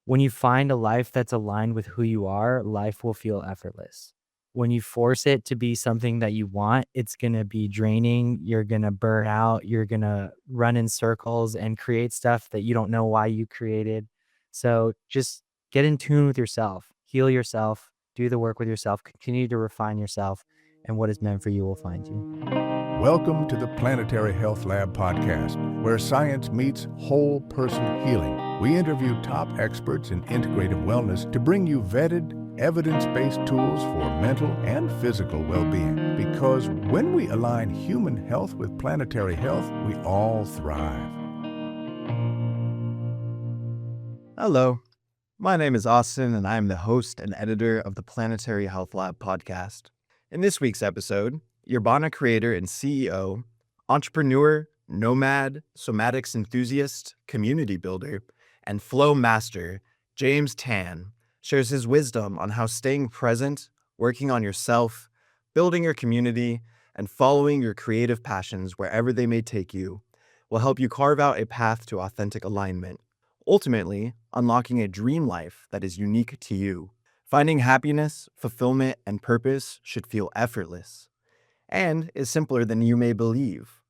When you find a life that's aligned with who you are, life will feel effortless. When you force it to be something that you want, it's going to be draining. You're going to burn out. You're going to run in circles and create stuff that you don't know why you created. So just get in tune with yourself, heal yourself, do the work with yourself, continue to refine yourself, and what is meant for you will find you. Welcome to the Planetary Health Lab podcast, where science meets whole person healing. We interview top experts in integrative wellness to bring you vetted, evidence-based tools for mental and physical well-being. Because when we align human health with planetary health, we all thrive. Hello, my name is Austin, and I am the host and editor of the Planetary Health Lab podcast. In this week's episode, Yerbana creator and CEO, entrepreneur, nomad, somatics enthusiast, community builder, and flow master, James Tan, shares his wisdom on how staying present, working on yourself, building your community, and following your creative passions wherever they may take you will help you carve out a path to authentic alignment, ultimately unlocking a dream life that is unique to you. Finding happiness, fulfillment, and purpose should feel effortless and is simpler than you may believe.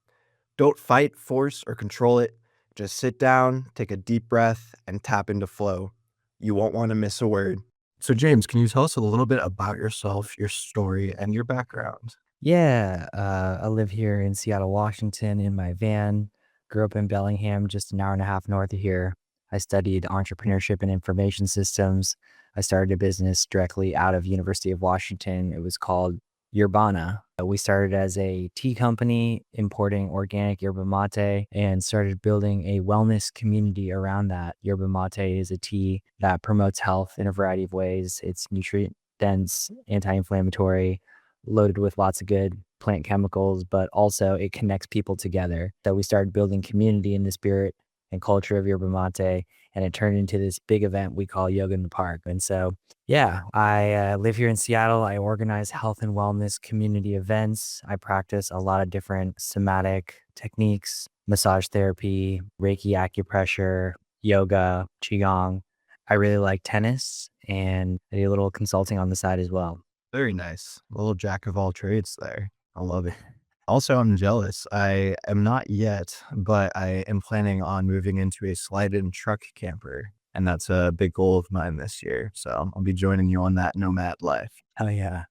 Don't fight, force, or control it. Just sit down, take a deep breath, and tap into flow. You won't want to miss a word. So James, can you tell us a little bit about yourself, your story, and your background? Yeah, I live here in Seattle, Washington in my van. Grew up in Bellingham, just an hour and a half north of here. I studied entrepreneurship and information systems. I started a business directly out of University of Washington. It was called Yerbana. We started as a tea company importing organic yerba mate and started building a wellness community around that. Yerba mate is a tea that promotes health in a variety of ways. It's nutrient dense, anti-inflammatory, loaded with lots of good plant chemicals, but also it connects people together. So we started building community in the spirit and culture of yerba mate, and it turned into this big event we call Yoga in the Park. And so, yeah, I live here in Seattle. I organize health and wellness community events. I practice a lot of different somatic techniques, massage therapy, Reiki acupressure, yoga, Qigong. I really like tennis, and I do a little consulting on the side as well. Very nice. A little jack of all trades there. I love it. Also, I'm jealous. I am not yet, but I am planning on moving into a slide-in truck camper, and that's a big goal of mine this year. So I'll be joining you on that nomad life. Oh, yeah.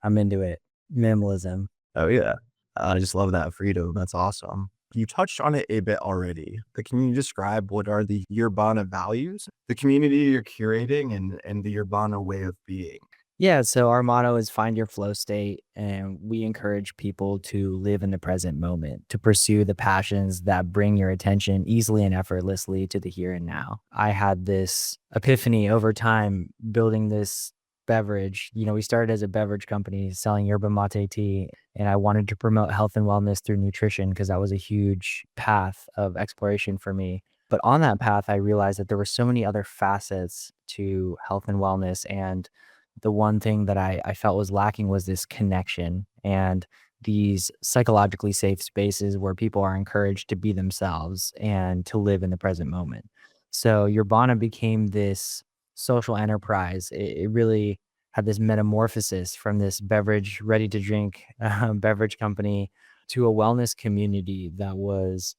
I'm into it. Minimalism. Oh, yeah. I just love that freedom. That's awesome. You touched on it a bit already, but can you describe what are the Yerbana values, the community you're curating, and the Yerbana way of being? Yeah, so our motto is find your flow state, and we encourage people to live in the present moment, to pursue the passions that bring your attention easily and effortlessly to the here and now. I had this epiphany over time building this beverage. We started as a beverage company selling yerba mate tea, and I wanted to promote health and wellness through nutrition because that was a huge path of exploration for me. But on that path, I realized that there were so many other facets to health and wellness, and the one thing that I felt was lacking was this connection and these psychologically safe spaces where people are encouraged to be themselves and to live in the present moment. So Urbana became this social enterprise. It really had this metamorphosis from this beverage, ready to drink beverage company to a wellness community that was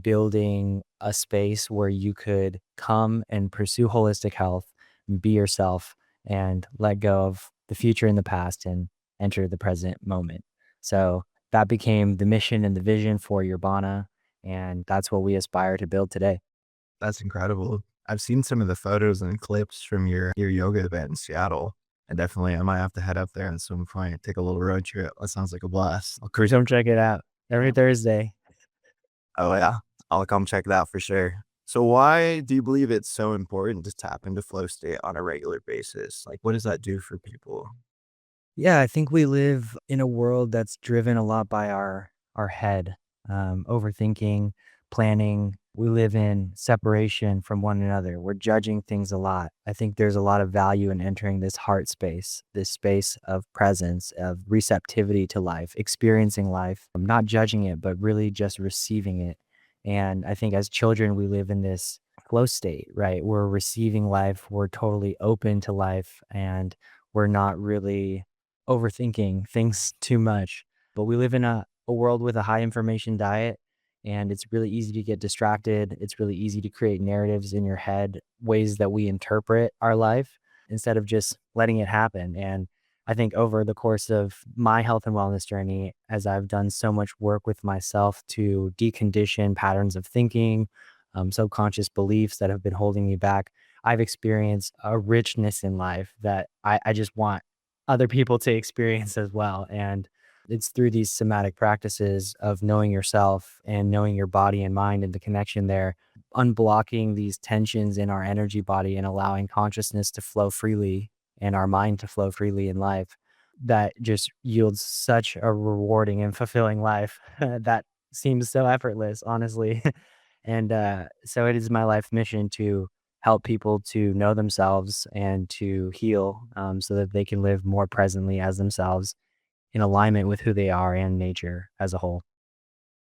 building a space where you could come and pursue holistic health, be yourself, and let go of the future and the past and enter the present moment. So that became the mission and the vision for Yerbana, and that's what we aspire to build today. That's incredible. I've seen some of the photos and clips from your yoga event in Seattle. And definitely, I might have to head up there at some point, take a little road trip. That sounds like a blast. Come check it out every Thursday. Oh, yeah. I'll come check it out for sure. So why do you believe it's so important to tap into flow state on a regular basis? Like, what does that do for people? Yeah, I think we live in a world that's driven a lot by our head, overthinking, planning. We live in separation from one another. We're judging things a lot. I think there's a lot of value in entering this heart space, this space of presence, of receptivity to life, experiencing life, not judging it, but really just receiving it. And I think as children, we live in this flow state, right? We're receiving life, we're totally open to life, and we're not really overthinking things too much. But we live in a world with a high information diet, and it's really easy to get distracted. It's really easy to create narratives in your head, ways that we interpret our life instead of just letting it happen. And I think over the course of my health and wellness journey, as I've done so much work with myself to decondition patterns of thinking, subconscious beliefs that have been holding me back, I've experienced a richness in life that I just want other people to experience as well. And it's through these somatic practices of knowing yourself and knowing your body and mind and the connection there, unblocking these tensions in our energy body and allowing consciousness to flow freely and our mind to flow freely in life, that just yields such a rewarding and fulfilling life that seems so effortless, honestly. And so it is my life mission to help people to know themselves and to heal, so that they can live more presently as themselves in alignment with who they are and nature as a whole.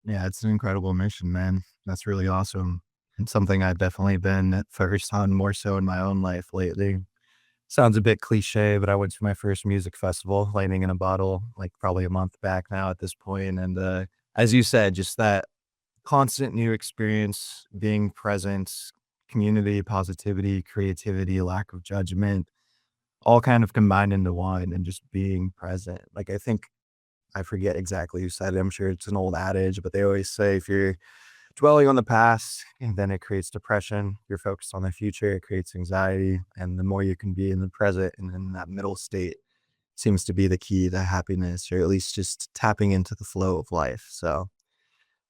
Yeah, it's an incredible mission, man. That's really awesome. And something I've definitely been focused on more so in my own life lately. Sounds a bit cliche, but I went to my first music festival, Lightning in a Bottle, like probably a month back now at this point. And as you said, just that constant new experience, being present, community, positivity, creativity, lack of judgment, all kind of combined into one and just being present. Like, I think I forget exactly who said it. I'm sure it's an old adage, but they always say if you're dwelling on the past, and then it creates depression. You're focused on the future, it creates anxiety. And the more you can be in the present and in that middle state seems to be the key to happiness, or at least just tapping into the flow of life. So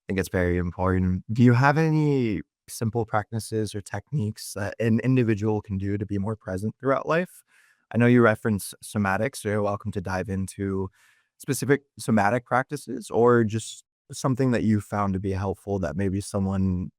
think it's very important. Do you have any simple practices or techniques that an individual can do to be more present throughout life? I know you reference somatics, so you're welcome to dive into specific somatic practices or just something that you found to be helpful that maybe someone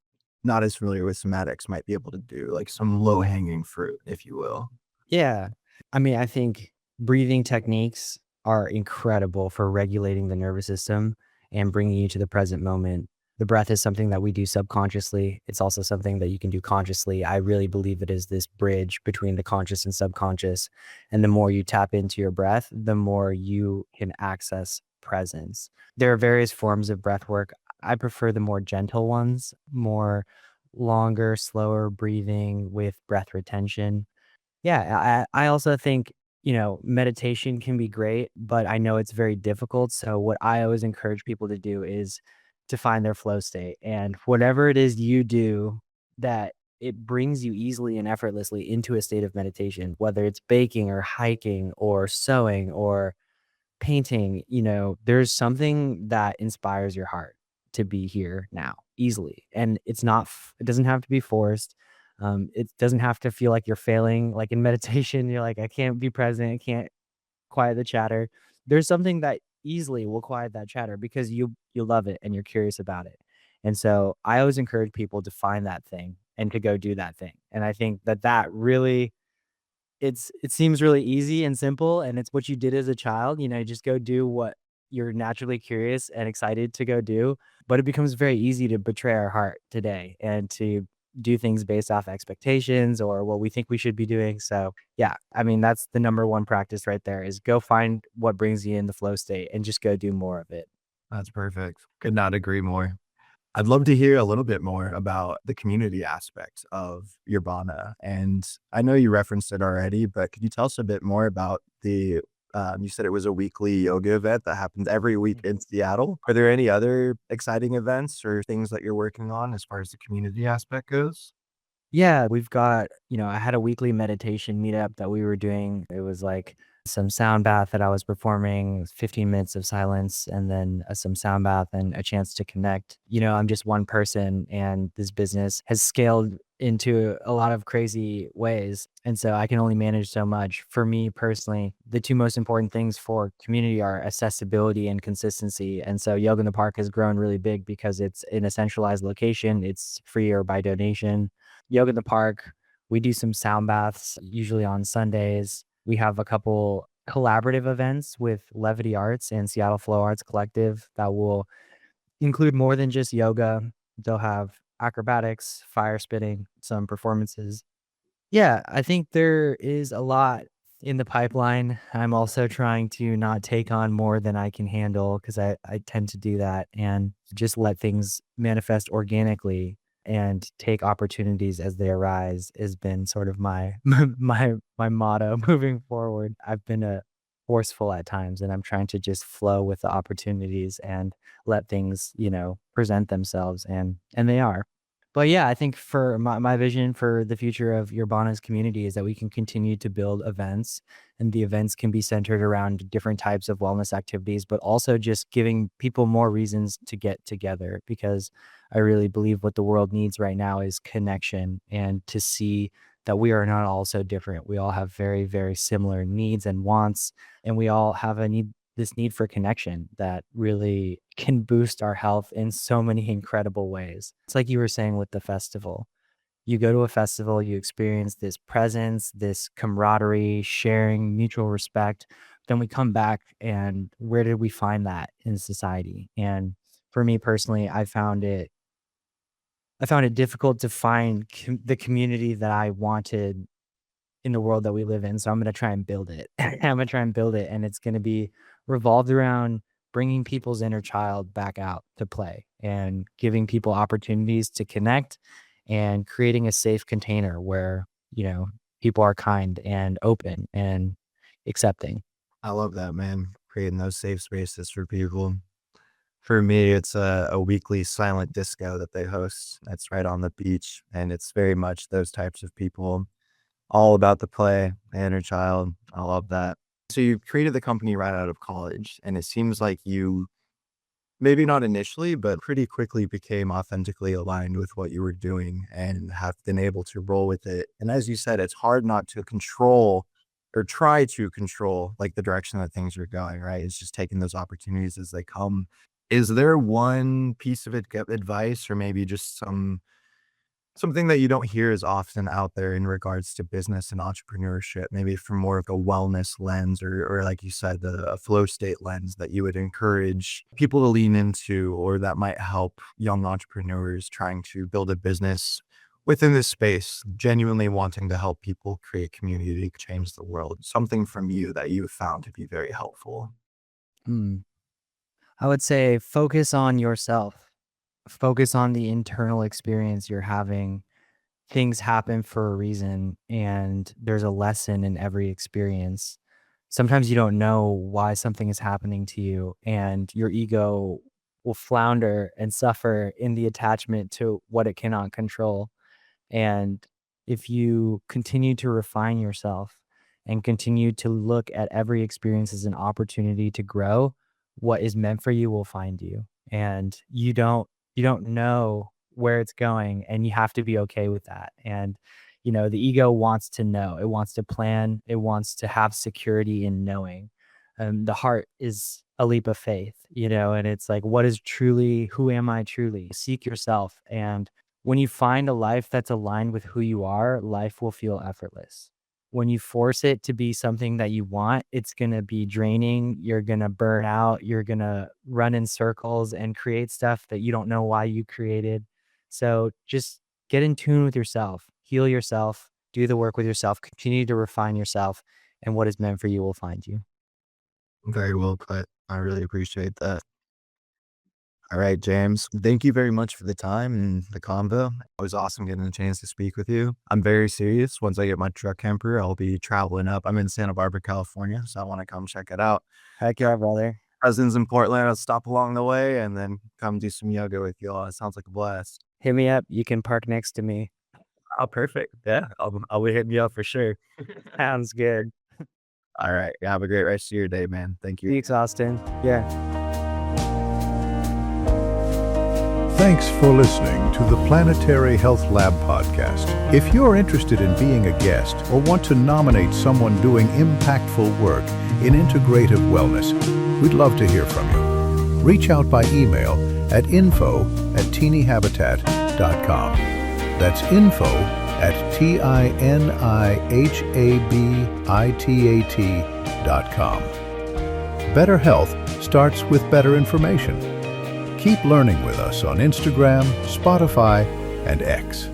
not as familiar with somatics might be able to do, like some low hanging fruit, if you will. Yeah. I mean, I think breathing techniques are incredible for regulating the nervous system and bringing you to the present moment. The breath is something that we do subconsciously. It's also something that you can do consciously. I really believe it is this bridge between the conscious and subconscious. And the more you tap into your breath, the more you can access presence. There are various forms of breath work. I prefer the more gentle ones, more longer, slower breathing with breath retention. Yeah, I also think, meditation can be great, but I know it's very difficult. So what I always encourage people to do is to find their flow state. And whatever it is you do that it brings you easily and effortlessly into a state of meditation, whether it's baking or hiking or sewing or painting, there's something that inspires your heart to be here now easily. And it doesn't have to be forced. It doesn't have to feel like you're failing. Like in meditation, you're like, I can't be present. I can't quiet the chatter. There's something that easily will quiet that chatter because you love it and you're curious about it. And so I always encourage people to find that thing and to go do that thing. And I think that really it seems really easy and simple, and it's what you did as a child, just go do what you're naturally curious and excited to go do, but it becomes very easy to betray our heart today and to do things based off expectations or what we think we should be doing, so, yeah, I mean, that's the number one practice right there is go find what brings you in the flow state and just go do more of it. That's perfect. Could not agree more. I'd love to hear a little bit more about the community aspect of Yerbana. And I know you referenced it already, but could you tell us a bit more about you said it was a weekly yoga event that happens every week in Seattle. Are there any other exciting events or things that you're working on as far as the community aspect goes? Yeah, we've got, I had a weekly meditation meetup that we were doing. It was like some sound bath that I was performing, 15 minutes of silence, and then some sound bath and a chance to connect. I'm just one person, and this business has scaled into a lot of crazy ways. And so I can only manage so much. For me personally, the two most important things for community are accessibility and consistency. And so Yoga in the Park has grown really big because it's in a centralized location, it's free or by donation. Yoga in the Park. We do some sound baths, usually on Sundays. We have a couple collaborative events with Levity Arts and Seattle Flow Arts Collective that will include more than just yoga. They'll have acrobatics, fire spitting, some performances. Yeah, I think there is a lot in the pipeline. I'm also trying to not take on more than I can handle because I tend to do that and just let things manifest organically and take opportunities as they arise has been sort of my my motto moving forward. I've been a forceful at times and I'm trying to just flow with the opportunities and let things, present themselves and they are. But yeah, I think for my vision for the future of Yerbana's community is that we can continue to build events, and the events can be centered around different types of wellness activities, but also just giving people more reasons to get together because I really believe what the world needs right now is connection and to see that we are not all so different. We all have very, very similar needs and wants, and we all have this need for connection that really can boost our health in so many incredible ways. It's like you were saying with the festival. You go to a festival, you experience this presence, this camaraderie, sharing, mutual respect. Then we come back, and where did we find that in society? And for me personally, I found it difficult to find the community that I wanted in the world that we live in, so I'm gonna try and build it. I'm gonna try and build it, and it's gonna be revolved around bringing people's inner child back out to play and giving people opportunities to connect and creating a safe container where, people are kind and open and accepting. I love that, man. Creating those safe spaces for people. For me, it's a weekly silent disco that they host. That's right on the beach. And it's very much those types of people, all about the play, the inner child. I love that. So you created the company right out of college, and it seems like you maybe not initially, but pretty quickly became authentically aligned with what you were doing and have been able to roll with it. And as you said, it's hard not to control or try to control like the direction that things are going, right? It's just taking those opportunities as they come. Is there one piece of advice or maybe just something that you don't hear as often out there in regards to business and entrepreneurship, maybe from more of a wellness lens or like you said, a flow state lens that you would encourage people to lean into or that might help young entrepreneurs trying to build a business within this space, genuinely wanting to help people create community, change the world, something from you that you have found to be very helpful? Hmm. I would say focus on yourself. Focus on the internal experience you're having. Things happen for a reason, and there's a lesson in every experience. Sometimes you don't know why something is happening to you, and your ego will flounder and suffer in the attachment to what it cannot control. And if you continue to refine yourself and continue to look at every experience as an opportunity to grow, what is meant for you will find you. And you don't know where it's going and you have to be okay with that. And the ego wants to know. It wants to plan. It wants to have security in knowing. The heart is a leap of faith, and it's like, what is truly, who am I truly? Seek yourself. And when you find a life that's aligned with who you are, life will feel effortless. When you force it to be something that you want, it's going to be draining. You're going to burn out. You're going to run in circles and create stuff that you don't know why you created. So just get in tune with yourself, heal yourself, do the work with yourself, continue to refine yourself, and what is meant for you will find you. Very well put. I really appreciate that. All right, James. Thank you very much for the time and the convo. It was awesome getting a chance to speak with you. I'm very serious. Once I get my truck camper, I'll be traveling up. I'm in Santa Barbara, California, so I want to come check it out. Heck yeah, brother. Cousins in Portland. I'll stop along the way and then come do some yoga with you all. It sounds like a blast. Hit me up. You can park next to me. Oh, perfect. Yeah, I'll be hitting you up for sure. Sounds good. All right. Have a great rest of your day, man. Thank you. Thanks, Austin. Yeah. Thanks for listening to the Planetary Health Lab podcast. If you're interested in being a guest or want to nominate someone doing impactful work in integrative wellness, we'd love to hear from you. Reach out by email at info@teenyhabitat.com. That's info@tinihabitat.com. Better health starts with better information. Keep learning with us on Instagram, Spotify, and X.